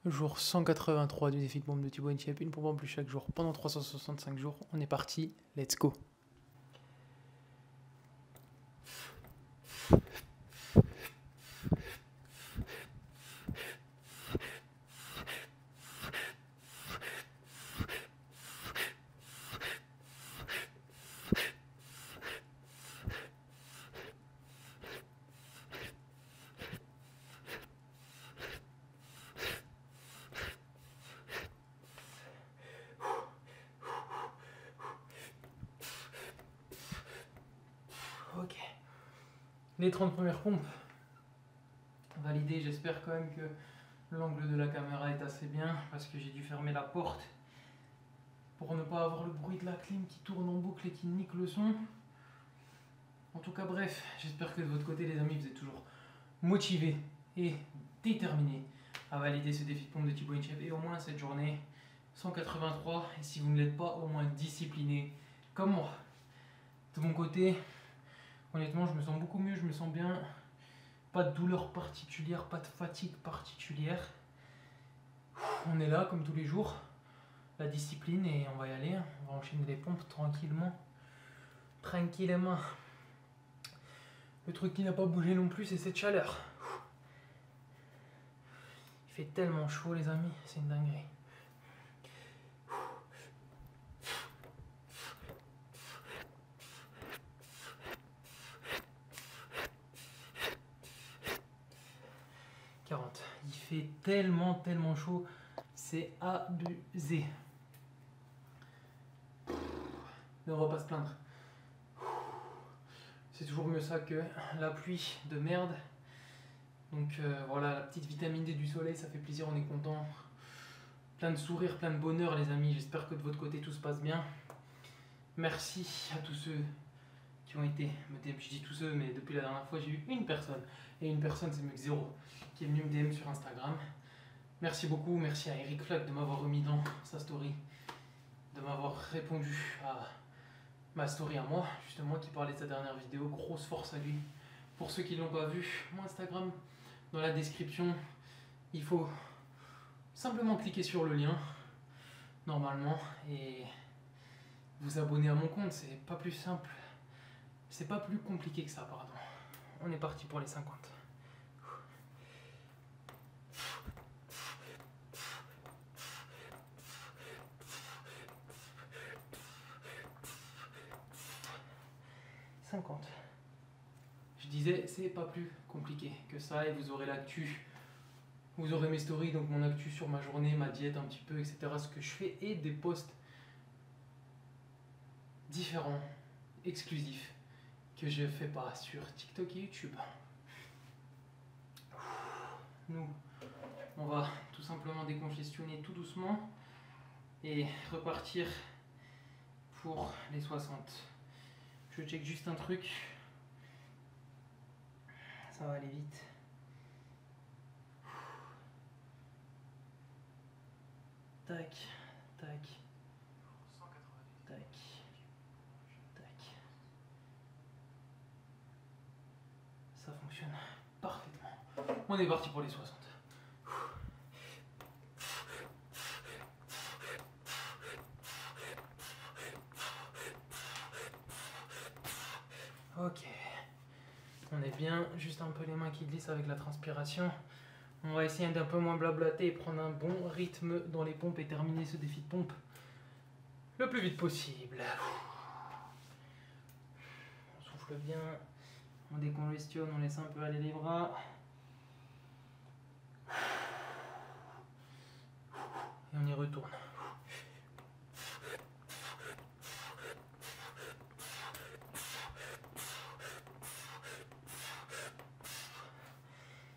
Jour 183 du défi de pompe de Thibaut Inchep, une pompe en plus chaque jour pendant 365 jours. On est parti, let's go. Ok. Les 30 premières pompes validées. J'espère quand même que l'angle de la caméra est assez bien parce que j'ai dû fermer la porte pour ne pas avoir le bruit de la clim qui tourne en boucle et qui nique le son. En tout cas, bref, j'espère que de votre côté, les amis, vous êtes toujours motivés et déterminés à valider ce défi de pompe de Thibaut Inchep et au moins cette journée 183. Et si vous ne l'êtes pas, au moins discipliné comme moi. De mon côté, honnêtement, je me sens beaucoup mieux, je me sens bien. Pas de douleur particulière, pas de fatigue particulière. On est là comme tous les jours. La discipline et on va y aller. On va enchaîner les pompes tranquillement. Tranquillement. Le truc qui n'a pas bougé non plus, c'est cette chaleur. Il fait tellement chaud, les amis, c'est une dinguerie. Il fait tellement chaud, c'est abusé. Mais on va pas se plaindre. C'est toujours mieux ça que la pluie de merde. Donc voilà, la petite vitamine D du soleil, ça fait plaisir, on est content. Plein de sourires, plein de bonheur les amis, j'espère que de votre côté tout se passe bien. Merci à tous ceux qui ont été me DM, je dis tous ceux, mais depuis la dernière fois j'ai eu une personne, et une personne c'est mieux que zéro, qui est venu me DM sur Instagram. Merci beaucoup, merci à Eric Flack de m'avoir remis dans sa story, de m'avoir répondu à ma story à moi, justement, qui parlait de sa dernière vidéo. Grosse force à lui. Pour ceux qui ne l'ont pas vu, mon Instagram, dans la description, il faut simplement cliquer sur le lien, normalement, et vous abonner à mon compte. C'est pas plus simple, c'est pas plus compliqué que ça, pardon. On est parti pour les 50. Je disais, c'est pas plus compliqué que ça, et vous aurez l'actu, vous aurez mes stories, donc mon actu sur ma journée, ma diète un petit peu, etc. Ce que je fais, et des posts différents, exclusifs, que je fais pas sur TikTok et YouTube. Nous, on va tout simplement décongestionner tout doucement et repartir pour les 60. Je check juste un truc. Ça va aller vite. Tac, tac, tac, tac. Ça fonctionne parfaitement. On est parti pour les 60. Ok. On est bien, juste un peu les mains qui glissent avec la transpiration. On va essayer d'un peu moins blablater et prendre un bon rythme dans les pompes et terminer ce défi de pompe le plus vite possible. On souffle bien, on décongestionne, on laisse un peu aller les bras. Et on y retourne.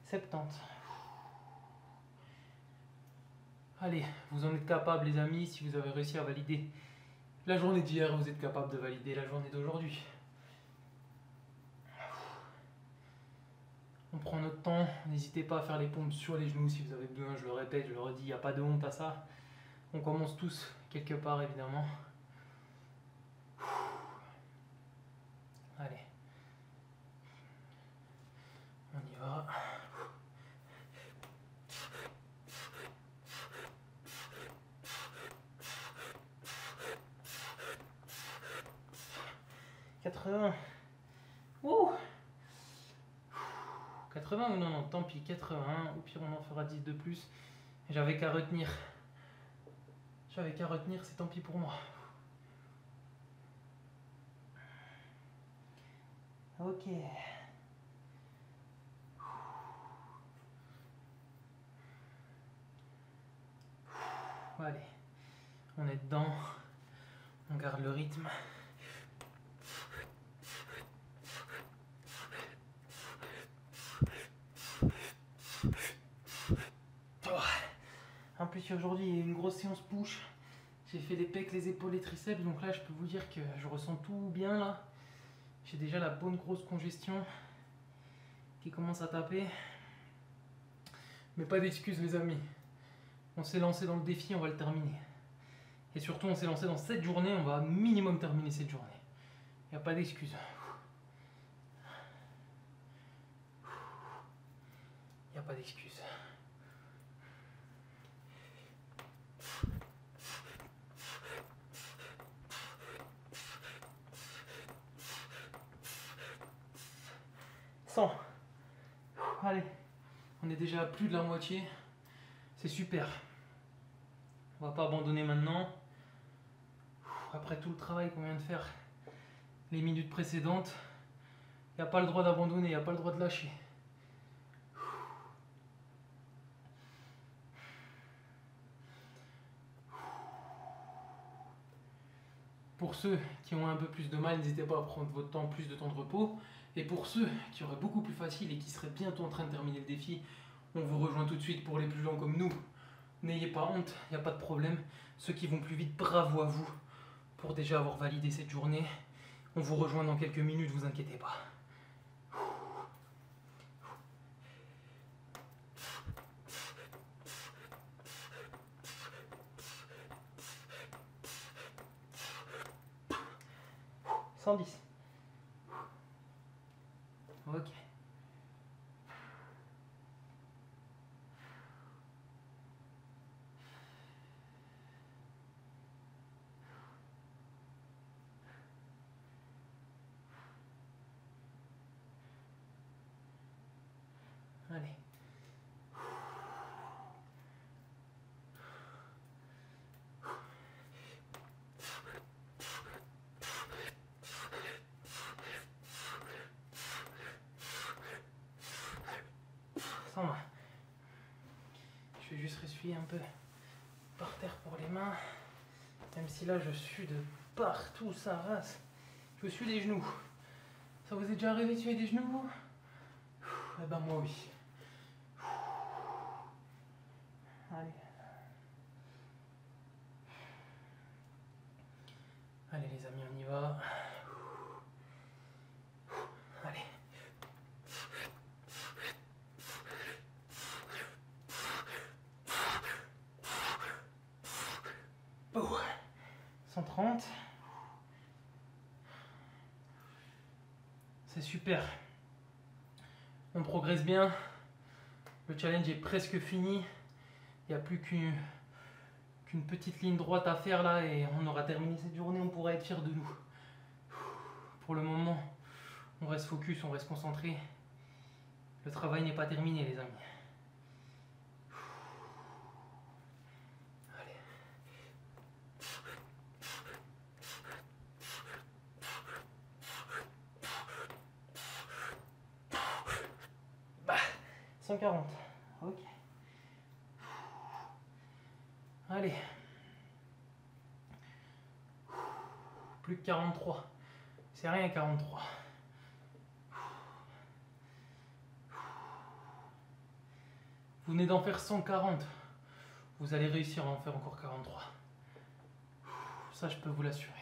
Septante. Allez, vous en êtes capables les amis, si vous avez réussi à valider la journée d'hier, vous êtes capable de valider la journée d'aujourd'hui. On prend notre temps, n'hésitez pas à faire les pompes sur les genoux si vous avez besoin, je le répète, je le redis, il n'y a pas de honte à ça. On commence tous quelque part évidemment. Allez, on y va. 80. Ouh. 80 ou non, non, tant pis, 81. Au pire, on en fera 10 de plus. J'avais qu'à retenir. C'est tant pis pour moi. Ok. Allez, on est dedans. On garde le rythme. En plus, aujourd'hui, il y a une grosse séance push. J'ai fait les pecs, les épaules, les triceps. Donc là, je peux vous dire que je ressens tout bien là. J'ai déjà la bonne grosse congestion qui commence à taper. Mais pas d'excuses, les amis. On s'est lancé dans le défi, on va le terminer. Et surtout, on s'est lancé dans cette journée, on va minimum terminer cette journée. Il n'y a pas d'excuses. Il n'y a pas d'excuses. Allez, on est déjà à plus de la moitié. C'est super. On va pas abandonner maintenant. Après tout le travail qu'on vient de faire les minutes précédentes, il n'y a pas le droit d'abandonner, il n'y a pas le droit de lâcher. Pour ceux qui ont un peu plus de mal, n'hésitez pas à prendre votre temps, plus de temps de repos. Et pour ceux qui auraient beaucoup plus facile et qui seraient bientôt en train de terminer le défi, on vous rejoint tout de suite pour les plus lents comme nous. N'ayez pas honte, il n'y a pas de problème. Ceux qui vont plus vite, bravo à vous pour déjà avoir validé cette journée. On vous rejoint dans quelques minutes, vous inquiétez pas. « 110. Ok. Allez. Ça va. Je vais juste ressuyer un peu par terre pour les mains. Même si là je suis de partout, ça rase. Je suis des genoux. Ça vous est déjà arrivé de suer des genoux? Eh ben moi oui. Allez. Allez les amis, on y va. Allez. Oh. 130. C'est super. On progresse bien. Le challenge est presque fini. Il n'y a plus qu'une petite ligne droite à faire là et on aura terminé cette journée. On pourra être fiers de nous. Pour le moment, on reste focus, on reste concentré. Le travail n'est pas terminé, les amis. Allez. Bah, 140. Ok. Allez. Plus que 43. C'est rien 43. Vous venez d'en faire 140. Vous allez réussir à en faire encore 43. Ça, je peux vous l'assurer.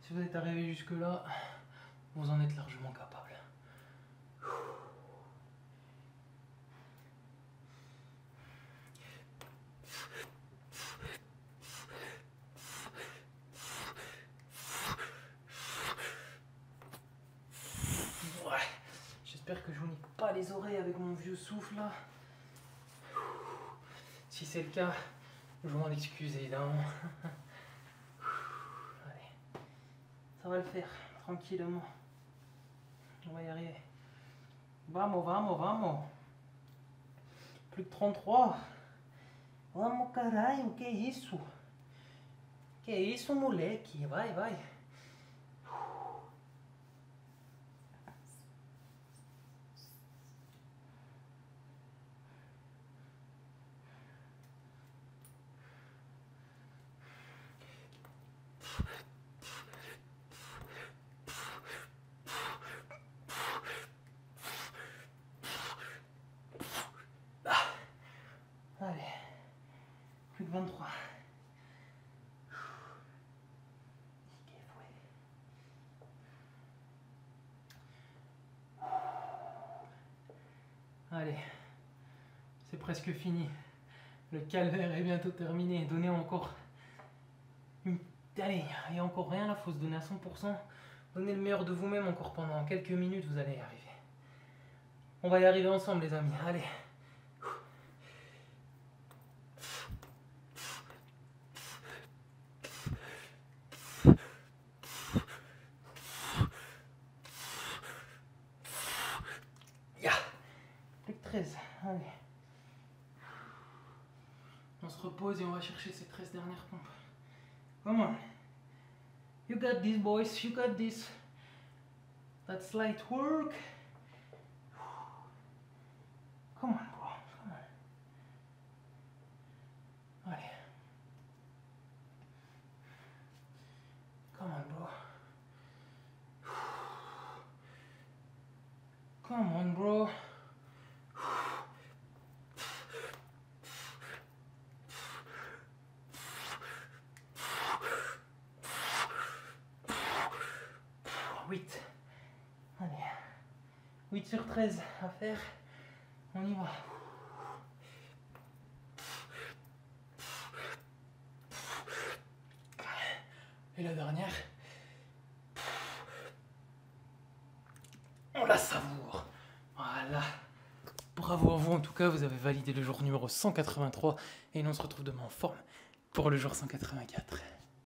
Si vous êtes arrivé jusque-là, vous en êtes largement capable. J'espère que je vous nique pas les oreilles avec mon vieux souffle là. Si c'est le cas, je m'en excuse évidemment. Allez, Ça va le faire, tranquillement. On va y arriver. Vamos, vamos, vamos. Plus que 33. Vamos, caralho, que isso? Que isso, moleque? Vai, vai. Allez, plus que 23. Allez, c'est presque fini. Le calvaire est bientôt terminé. Donnez encore une... Allez, il n'y a encore rien là, il faut se donner à 100%. Donnez le meilleur de vous-même encore pendant quelques minutes, vous allez y arriver. On va y arriver ensemble les amis, allez. Plus que 13, allez. On se repose et on va chercher ces 13 dernières pompes. Come on. You got this, boys. You got this. That's light work. Come on, bro. Come on. Allez. Come on, bro. Come on, bro. Huit. Allez. 8 sur 13 à faire. On y va. Et la dernière. On la savoure. Voilà. Bravo à vous en tout cas, vous avez validé le jour numéro 183 et nous on se retrouve demain en forme pour le jour 184.